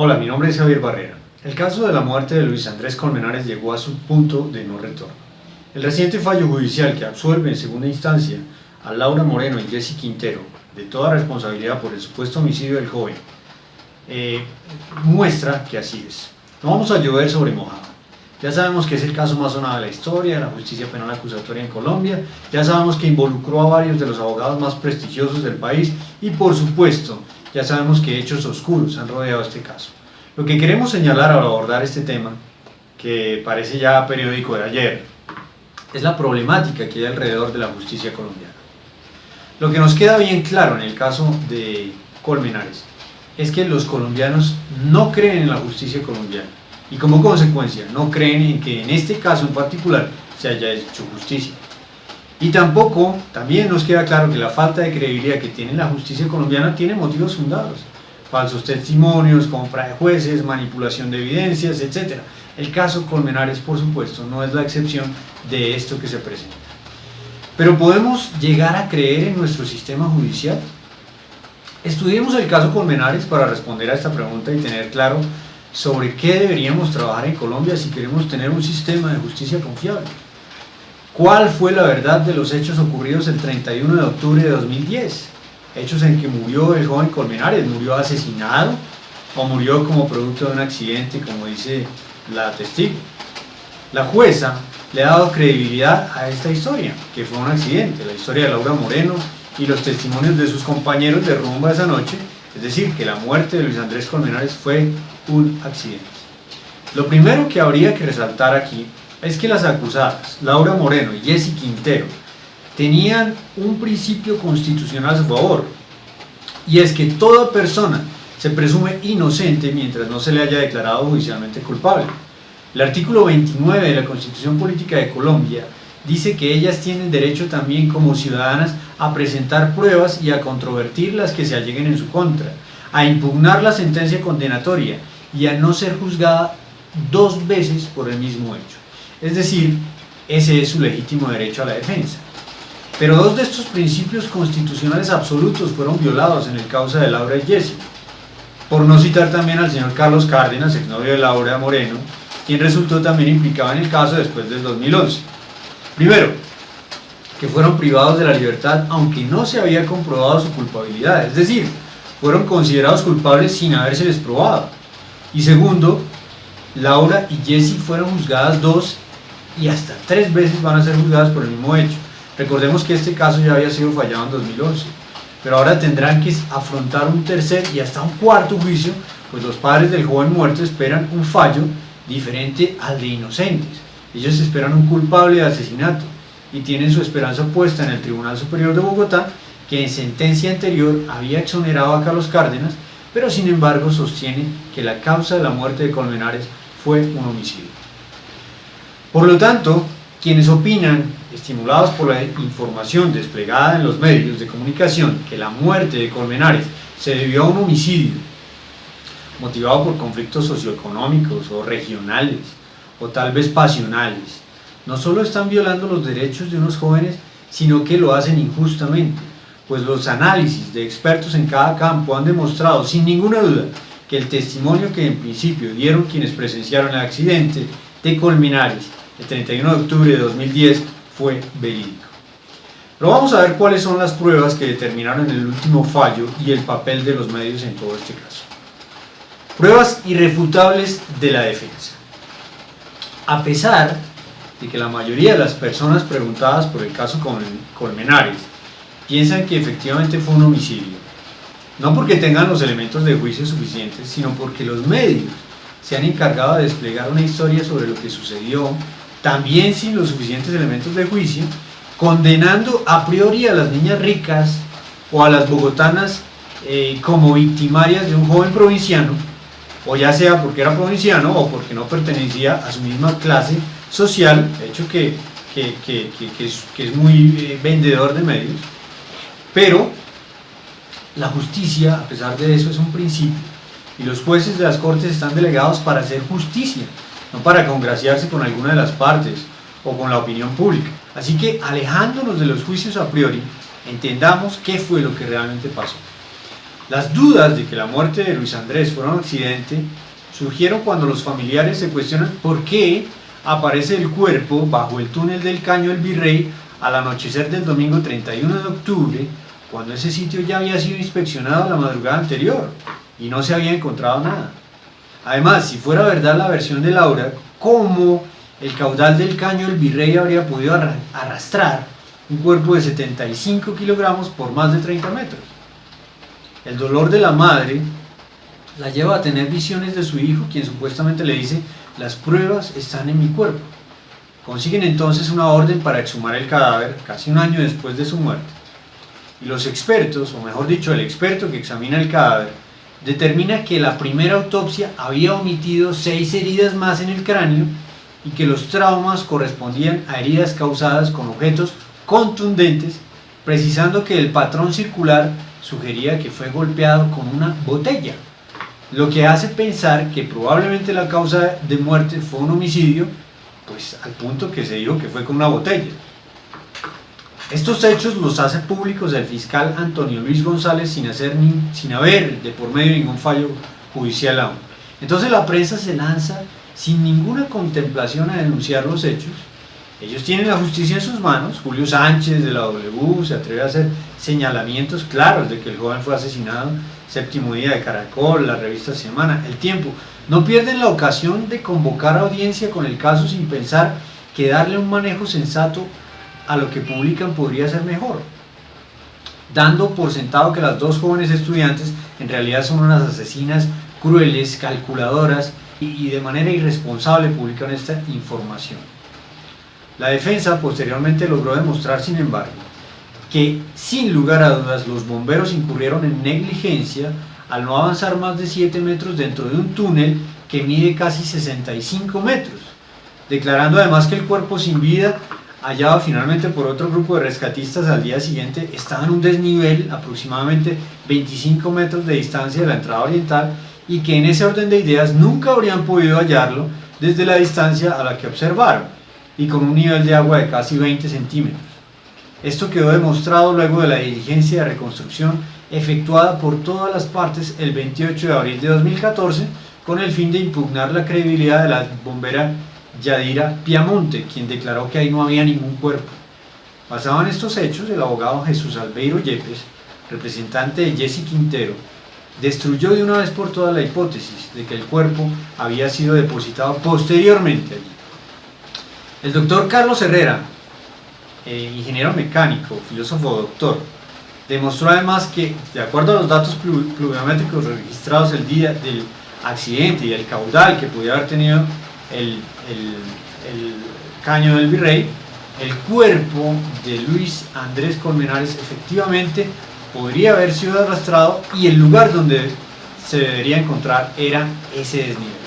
Hola, mi nombre es Javier Barrera. El caso de la muerte de Luis Andrés Colmenares llegó a su punto de no retorno. El reciente fallo judicial que absuelve en segunda instancia a Laura Moreno y Jessy Quintero de toda responsabilidad por el supuesto homicidio del joven muestra que así es. No vamos a llover sobre mojado. Ya sabemos que es el caso más sonado de la historia de la justicia penal acusatoria en Colombia, ya sabemos que involucró a varios de los abogados más prestigiosos del país y por supuesto ya sabemos que hechos oscuros han rodeado este caso. Lo que queremos señalar al abordar este tema, que parece ya periódico de ayer, es la problemática que hay alrededor de la justicia colombiana. Lo que nos queda bien claro en el caso de Colmenares es que los colombianos no creen en la justicia colombiana y como consecuencia no creen en que en este caso en particular se haya hecho justicia. Y tampoco, también nos queda claro que la falta de credibilidad que tiene la justicia colombiana tiene motivos fundados. Falsos testimonios, compra de jueces, manipulación de evidencias, etc. El caso Colmenares, por supuesto, no es la excepción de esto que se presenta. Pero ¿podemos llegar a creer en nuestro sistema judicial? Estudiemos el caso Colmenares para responder a esta pregunta y tener claro sobre qué deberíamos trabajar en Colombia si queremos tener un sistema de justicia confiable. ¿Cuál fue la verdad de los hechos ocurridos el 31 de octubre de 2010? Hechos en que murió el joven Colmenares, ¿murió asesinado o murió como producto de un accidente, como dice la testigo? La jueza le ha dado credibilidad a esta historia, que fue un accidente, la historia de Laura Moreno y los testimonios de sus compañeros de rumba esa noche, es decir, que la muerte de Luis Andrés Colmenares fue un accidente. Lo primero que habría que resaltar aquí es que las acusadas, Laura Moreno y Jessy Quintero, tenían un principio constitucional a su favor, y es que toda persona se presume inocente mientras no se le haya declarado judicialmente culpable. El artículo 29 de la Constitución Política de Colombia dice que ellas tienen derecho también como ciudadanas a presentar pruebas y a controvertir las que se alleguen en su contra, a impugnar la sentencia condenatoria y a no ser juzgada dos veces por el mismo hecho. Es decir, ese es su legítimo derecho a la defensa. Pero dos de estos principios constitucionales absolutos fueron violados en el causa de Laura y Jessy, por no citar también al señor Carlos Cárdenas, exnovio de Laura Moreno, quien resultó también implicado en el caso después del 2011. Primero, que fueron privados de la libertad aunque no se había comprobado su culpabilidad, es decir, fueron considerados culpables sin habérseles probado. Y segundo, Laura y Jessy fueron juzgadas dos y hasta tres veces van a ser juzgadas por el mismo hecho. Recordemos que este caso ya había sido fallado en 2011, pero ahora tendrán que afrontar un tercer y hasta un cuarto juicio, pues los padres del joven muerto esperan un fallo diferente al de inocentes. Ellos esperan un culpable de asesinato y tienen su esperanza puesta en el Tribunal Superior de Bogotá, que en sentencia anterior había exonerado a Carlos Cárdenas, pero sin embargo sostiene que la causa de la muerte de Colmenares fue un homicidio. Por lo tanto, quienes opinan, estimulados por la información desplegada en los medios de comunicación, que la muerte de Colmenares se debió a un homicidio motivado por conflictos socioeconómicos o regionales, o tal vez pasionales, no solo están violando los derechos de unos jóvenes, sino que lo hacen injustamente, pues los análisis de expertos en cada campo han demostrado sin ninguna duda que el testimonio que en principio dieron quienes presenciaron el accidente de Colmenares el 31 de octubre de 2010 fue verídico. Pero vamos a ver cuáles son las pruebas que determinaron el último fallo y el papel de los medios en todo este caso. Pruebas irrefutables de la defensa. A pesar de que la mayoría de las personas preguntadas por el caso Colmenares piensan que efectivamente fue un homicidio, no porque tengan los elementos de juicio suficientes, sino porque los medios se han encargado de desplegar una historia sobre lo que sucedió, también sin los suficientes elementos de juicio, condenando a priori a las niñas ricas o a las bogotanas como victimarias de un joven provinciano, o ya sea porque era provinciano o porque no pertenecía a su misma clase social, hecho que es muy vendedor de medios. Pero la justicia, a pesar de eso, es un principio, y los jueces de las cortes están delegados para hacer justicia, no para congraciarse con alguna de las partes o con la opinión pública. Así que, alejándonos de los juicios a priori, entendamos qué fue lo que realmente pasó. Las dudas de que la muerte de Luis Andrés fuera un accidente surgieron cuando los familiares se cuestionan por qué aparece el cuerpo bajo el túnel del Caño del Virrey al anochecer del domingo 31 de octubre, cuando ese sitio ya había sido inspeccionado la madrugada anterior y no se había encontrado nada. Además, si fuera verdad la versión de Laura, ¿cómo el caudal del Caño del Virrey habría podido arrastrar un cuerpo de 75 kilogramos por más de 30 metros? El dolor de la madre la lleva a tener visiones de su hijo, quien supuestamente le dice: las pruebas están en mi cuerpo. Consiguen entonces una orden para exhumar el cadáver casi un año después de su muerte. Y los expertos, o mejor dicho, el experto que examina el cadáver, determina que la primera autopsia había omitido 6 heridas más en el cráneo y que los traumas correspondían a heridas causadas con objetos contundentes, precisando que el patrón circular sugería que fue golpeado con una botella, lo que hace pensar que probablemente la causa de muerte fue un homicidio, pues al punto que se dijo que fue con una botella. Estos hechos los hace públicos el fiscal Antonio Luis González sin haber de por medio ningún fallo judicial aún. Entonces la prensa se lanza sin ninguna contemplación a denunciar los hechos. Ellos tienen la justicia en sus manos. Julio Sánchez de la W se atreve a hacer señalamientos claros de que el joven fue asesinado. Séptimo Día de Caracol, la revista Semana, El Tiempo. No pierden la ocasión de convocar a audiencia con el caso sin pensar que darle un manejo sensato a lo que publican podría ser mejor, dando por sentado que las dos jóvenes estudiantes en realidad son unas asesinas crueles, calculadoras y de manera irresponsable publican esta información. La defensa posteriormente logró demostrar, sin embargo, que sin lugar a dudas los bomberos incurrieron en negligencia al no avanzar más de 7 metros dentro de un túnel que mide casi 65 metros, declarando además que el cuerpo sin vida, hallado finalmente por otro grupo de rescatistas al día siguiente, estaba en un desnivel aproximadamente 25 metros de distancia de la entrada oriental y que en ese orden de ideas nunca habrían podido hallarlo desde la distancia a la que observaron y con un nivel de agua de casi 20 centímetros. Esto quedó demostrado luego de la diligencia de reconstrucción efectuada por todas las partes el 28 de abril de 2014 con el fin de impugnar la credibilidad de la bombera Yadira Piamonte, quien declaró que ahí no había ningún cuerpo. Basado en estos hechos, el abogado Jesús Albeiro Yepes, representante de Jessy Quintero, destruyó de una vez por todas la hipótesis de que el cuerpo había sido depositado posteriormente allí. El doctor Carlos Herrera, ingeniero mecánico, filósofo doctor, demostró además que, de acuerdo a los datos pluviométricos registrados el día del accidente y el caudal que pudiera haber tenido el Caño del Virrey, el cuerpo de Luis Andrés Colmenares efectivamente podría haber sido arrastrado y el lugar donde se debería encontrar era ese desnivel.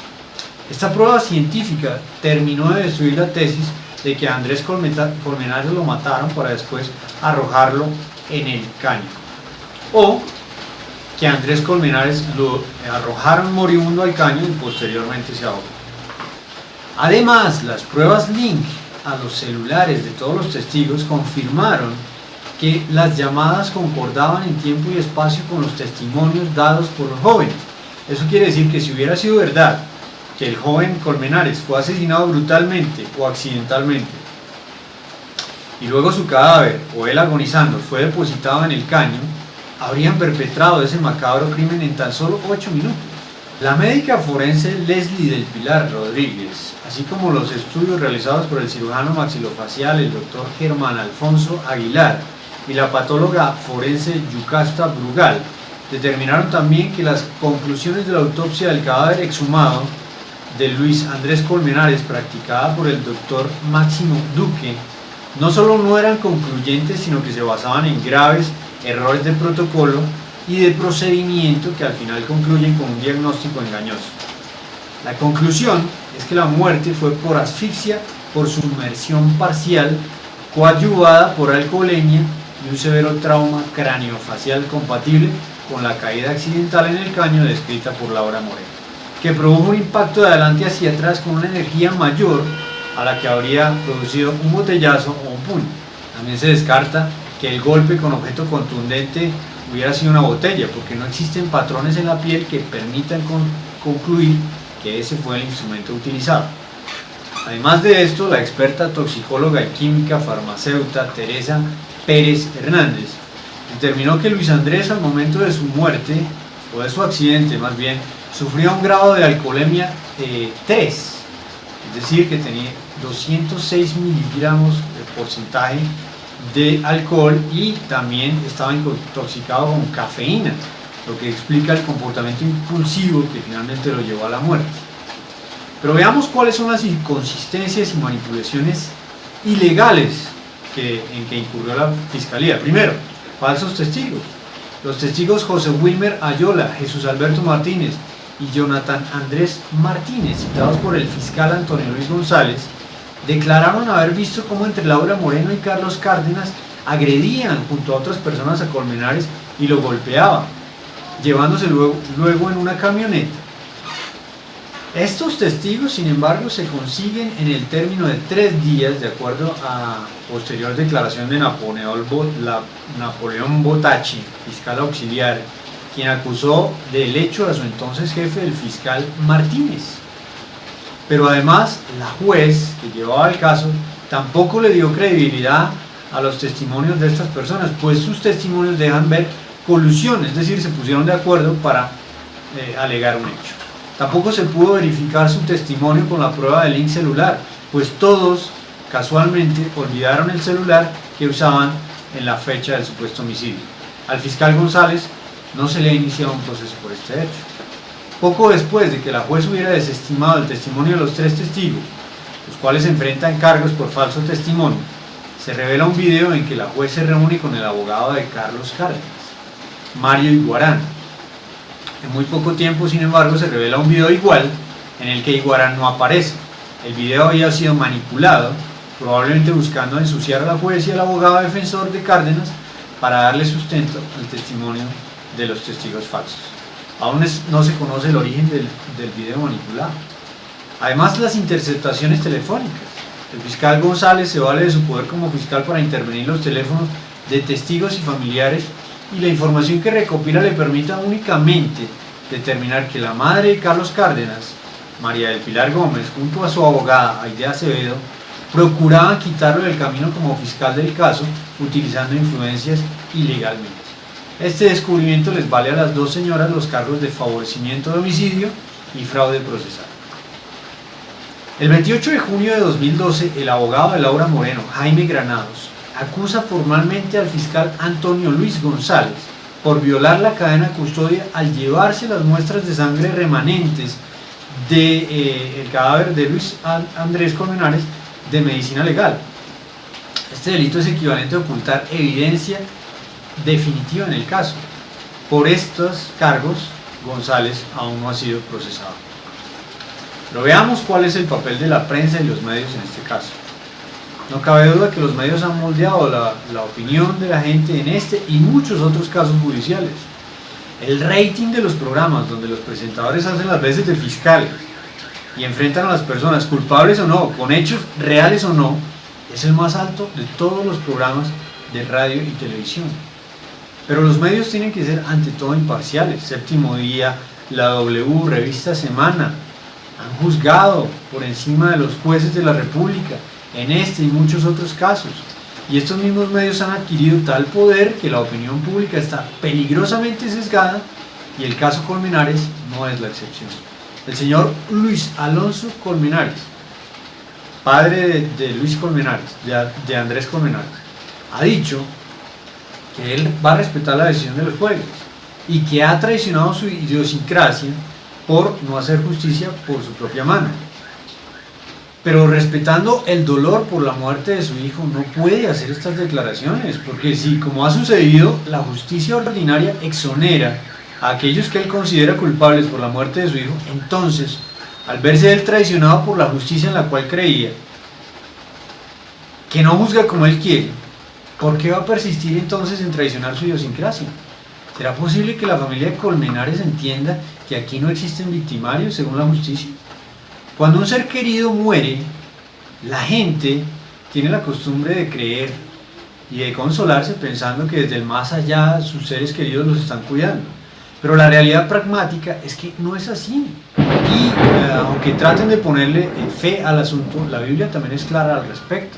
Esta prueba científica terminó de destruir la tesis de que a Andrés Colmenares lo mataron para después arrojarlo en el caño, o que a Andrés Colmenares lo arrojaron moribundo al caño y posteriormente se ahogó. Además, las pruebas link a los celulares de todos los testigos confirmaron que las llamadas concordaban en tiempo y espacio con los testimonios dados por los jóvenes. Eso quiere decir que si hubiera sido verdad que el joven Colmenares fue asesinado brutalmente o accidentalmente y luego su cadáver o él agonizando fue depositado en el caño, habrían perpetrado ese macabro crimen en tan solo 8 minutos. La médica forense Leslie del Pilar Rodríguez, así como los estudios realizados por el cirujano maxilofacial el doctor Germán Alfonso Aguilar y la patóloga forense Yucasta Brugal, determinaron también que las conclusiones de la autopsia del cadáver exhumado de Luis Andrés Colmenares, practicada por el doctor Máximo Duque, no solo no eran concluyentes, sino que se basaban en graves errores de protocolo y de procedimiento que al final concluyen con un diagnóstico engañoso. La conclusión es que la muerte fue por asfixia por sumersión parcial, coadyuvada por alcoholemia y un severo trauma craneofacial compatible con la caída accidental en el caño descrita por Laura Moreno, que produjo un impacto de adelante hacia atrás con una energía mayor a la que habría producido un botellazo o un puño. También se descarta que el golpe con objeto contundente hubiera sido una botella, porque no existen patrones en la piel que permitan concluir que ese fue el instrumento utilizado. Además de esto, la experta toxicóloga y química farmacéutica Teresa Pérez Hernández determinó que Luis Andrés, al momento de su muerte, o de su accidente más bien, sufría un grado de alcoholemia 3, es decir, que tenía 206 miligramos de porcentaje de alcohol y también estaba intoxicado con cafeína, lo que explica el comportamiento impulsivo que finalmente lo llevó a la muerte. Pero veamos cuáles son las inconsistencias y manipulaciones ilegales en que incurrió la Fiscalía. Primero, falsos testigos. Los testigos José Wilmer Ayola, Jesús Alberto Martínez y Jonathan Andrés Martínez, citados por el fiscal Antonio Luis González, declararon haber visto cómo entre Laura Moreno y Carlos Cárdenas agredían junto a otras personas a Colmenares y lo golpeaban, llevándose luego en una camioneta. Estos testigos, sin embargo, se consiguen en el término de 3 días, de acuerdo a posterior declaración de Napoleón Botacci, fiscal auxiliar, quien acusó del hecho a su entonces jefe, el fiscal Martínez. Pero además, la juez que llevaba el caso tampoco le dio credibilidad a los testimonios de estas personas, pues sus testimonios dejan ver colusión, es decir, se pusieron de acuerdo para alegar un hecho. Tampoco se pudo verificar su testimonio con la prueba del link celular, pues todos casualmente olvidaron el celular que usaban en la fecha del supuesto homicidio. Al fiscal González no se le ha iniciado un proceso por este hecho. Poco después de que la juez hubiera desestimado el testimonio de los 3 testigos, los cuales se enfrentan cargos por falso testimonio, se revela un video en que la juez se reúne con el abogado de Carlos Cárdenas, Mario Iguarán. En muy poco tiempo, sin embargo, se revela un video igual en el que Iguarán no aparece. El video había sido manipulado, probablemente buscando ensuciar a la juez y al abogado defensor de Cárdenas para darle sustento al testimonio de los testigos falsos. Aún no se conoce el origen del video manipulado. Además, las interceptaciones telefónicas. El fiscal González se vale de su poder como fiscal para intervenir los teléfonos de testigos y familiares, y la información que recopila le permite únicamente determinar que la madre de Carlos Cárdenas, María del Pilar Gómez, junto a su abogada Aide Acevedo, procuraban quitarlo del camino como fiscal del caso, utilizando influencias ilegalmente. Este descubrimiento les vale a las 2 señoras los cargos de favorecimiento de homicidio y fraude procesal. El 28 de junio de 2012, el abogado de Laura Moreno, Jaime Granados, acusa formalmente al fiscal Antonio Luis González por violar la cadena de custodia al llevarse las muestras de sangre remanentes del cadáver de Luis Andrés Colmenares de medicina legal. Este delito es equivalente a ocultar evidencia definitiva en el caso. Por estos cargos, González aún no ha sido procesado. Pero veamos cuál es el papel de la prensa y los medios en este caso. No cabe duda que los medios han moldeado la opinión de la gente en este y muchos otros casos judiciales. El rating de los programas donde los presentadores hacen las veces de fiscales y enfrentan a las personas, culpables o no, con hechos reales o no, es el más alto de todos los programas de radio y televisión. Pero los medios tienen que ser ante todo imparciales. Séptimo Día, la W, Revista Semana, han juzgado por encima de los jueces de la República en este y muchos otros casos, y estos mismos medios han adquirido tal poder que la opinión pública está peligrosamente sesgada, y el caso Colmenares no es la excepción. El señor Luis Alonso Colmenares, padre de Luis Colmenares, de Andrés Colmenares, ha dicho que él va a respetar la decisión de los jueces y que ha traicionado su idiosincrasia por no hacer justicia por su propia mano. Pero respetando el dolor por la muerte de su hijo, no puede hacer estas declaraciones, porque si, como ha sucedido, la justicia ordinaria exonera a aquellos que él considera culpables por la muerte de su hijo, entonces, al verse él traicionado por la justicia en la cual creía, que no juzga como él quiere, ¿por qué va a persistir entonces en traicionar su idiosincrasia? ¿Será posible que la familia de Colmenares entienda que aquí no existen victimarios según la justicia? Cuando un ser querido muere, la gente tiene la costumbre de creer y de consolarse pensando que desde el más allá sus seres queridos los están cuidando. Pero la realidad pragmática es que no es así. Y aunque traten de ponerle fe al asunto, la Biblia también es clara al respecto.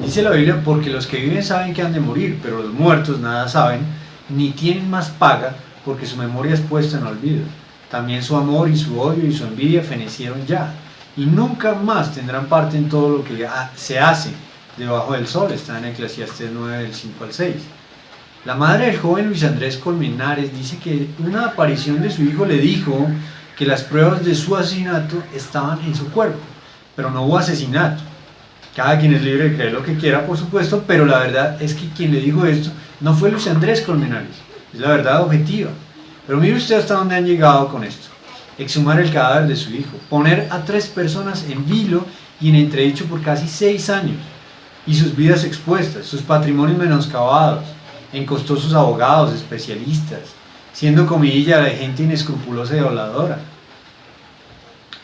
Dice la Biblia, porque los que viven saben que han de morir, pero los muertos nada saben, ni tienen más paga, porque su memoria es puesta en olvido. También su amor y su odio y su envidia fenecieron ya, y nunca más tendrán parte en todo lo que se hace debajo del sol. Está en Eclesiastés 9, del 5 al 6. La madre del joven Luis Andrés Colmenares dice que una aparición de su hijo le dijo que las pruebas de su asesinato estaban en su cuerpo, pero no hubo asesinato. Cada quien es libre de creer lo que quiera, por supuesto, pero la verdad es que quien le dijo esto no fue Luis Andrés Colmenares, es la verdad objetiva. Pero mire usted hasta dónde han llegado con esto: exhumar el cadáver de su hijo, poner a 3 personas en vilo y en entredicho por casi 6 años, y sus vidas expuestas, sus patrimonios menoscabados, en costosos abogados, especialistas, siendo comidilla de gente inescrupulosa y violadora.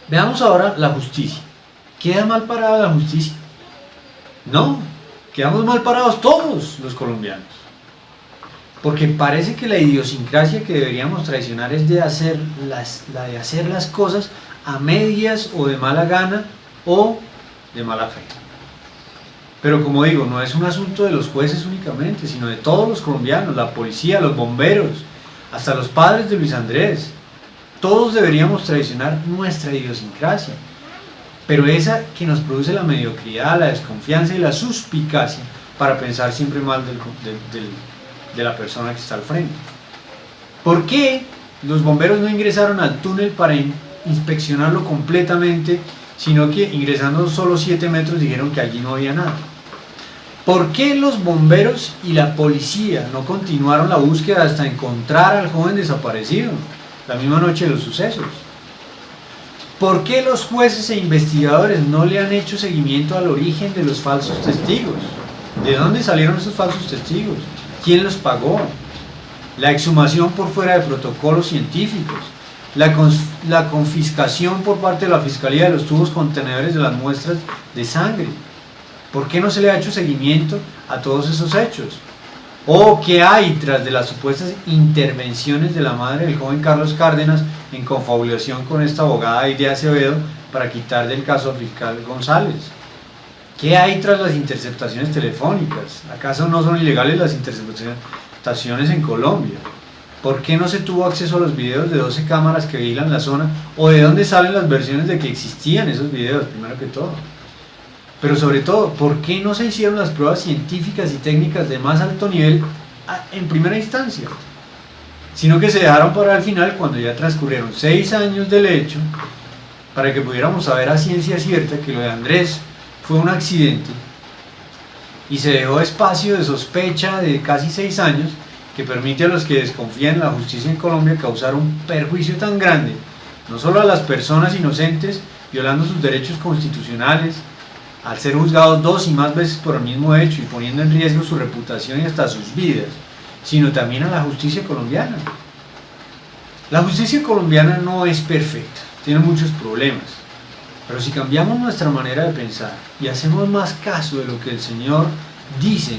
Veamos ahora la justicia. ¿Queda mal parada la justicia? No, quedamos mal parados todos los colombianos. Porque parece que la idiosincrasia que deberíamos traicionar es la de hacer las cosas a medias o de mala gana o de mala fe. Pero como digo, no es un asunto de los jueces únicamente, sino de todos los colombianos, la policía, los bomberos, hasta los padres de Luis Andrés. Todos deberíamos traicionar nuestra idiosincrasia, pero esa que nos produce la mediocridad, la desconfianza y la suspicacia para pensar siempre mal de la persona que está al frente. ¿Por qué los bomberos no ingresaron al túnel para inspeccionarlo completamente, sino que ingresando solo 7 metros dijeron que allí no había nada? ¿Por qué los bomberos y la policía no continuaron la búsqueda hasta encontrar al joven desaparecido la misma noche de los sucesos? ¿Por qué los jueces e investigadores no le han hecho seguimiento al origen de los falsos testigos? ¿De dónde salieron esos falsos testigos? ¿Quién los pagó? La exhumación por fuera de protocolos científicos, la confiscación por parte de la Fiscalía de los tubos contenedores de las muestras de sangre. ¿Por qué no se le ha hecho seguimiento a todos esos hechos? ¿O qué hay tras de las supuestas intervenciones de la madre del joven Carlos Cárdenas en confabulación con esta abogada Iria Acevedo para quitar del caso al fiscal González? ¿Qué hay tras las interceptaciones telefónicas? ¿Acaso no son ilegales las interceptaciones en Colombia? ¿Por qué no se tuvo acceso a los videos de 12 cámaras que vigilan la zona? ¿O de dónde salen las versiones de que existían esos videos, primero que todo? Pero sobre todo, ¿por qué no se hicieron las pruebas científicas y técnicas de más alto nivel en primera instancia? Sino que se dejaron para el final, cuando ya transcurrieron 6 años del hecho, para que pudiéramos saber a ciencia cierta que lo de Andrés fue un accidente, y se dejó espacio de sospecha de casi 6 años que permite a los que desconfían en la justicia en Colombia causar un perjuicio tan grande, no solo a las personas inocentes, violando sus derechos constitucionales, al ser juzgados 2 y más veces por el mismo hecho y poniendo en riesgo su reputación y hasta sus vidas, sino también a la justicia colombiana. La justicia colombiana no es perfecta, tiene muchos problemas, pero si cambiamos nuestra manera de pensar y hacemos más caso de lo que el Señor dice,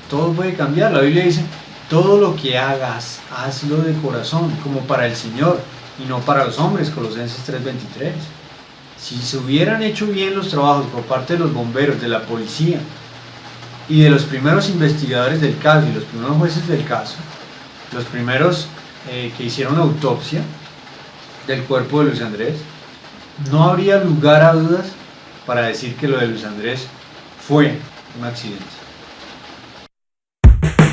todo puede cambiar. La Biblia dice: todo lo que hagas, hazlo de corazón, como para el Señor y no para los hombres, Colosenses 3:23. Si se hubieran hecho bien los trabajos por parte de los bomberos, de la policía y de los primeros investigadores del caso y los primeros jueces del caso, los primeros que hicieron la autopsia del cuerpo de Luis Andrés, no habría lugar a dudas para decir que lo de Luis Andrés fue un accidente.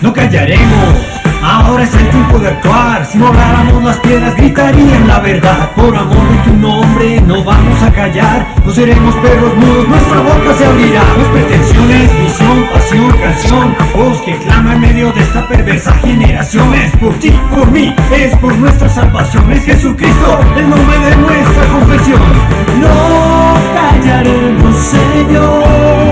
No callaremos, ahora es el tiempo de actuar. Si no habláramos, las piedras gritarían la verdad. Por amor de tu nombre no vamos a callar. No seremos perros mudos, nuestra boca se abrirá. No es pretensiones, visión, pasión, canción, voz que clama en medio de esta perversa generación. Es por ti, por mí, es por nuestra salvación. Es Jesucristo, el nombre de nuestra confesión. No callaremos, Señor.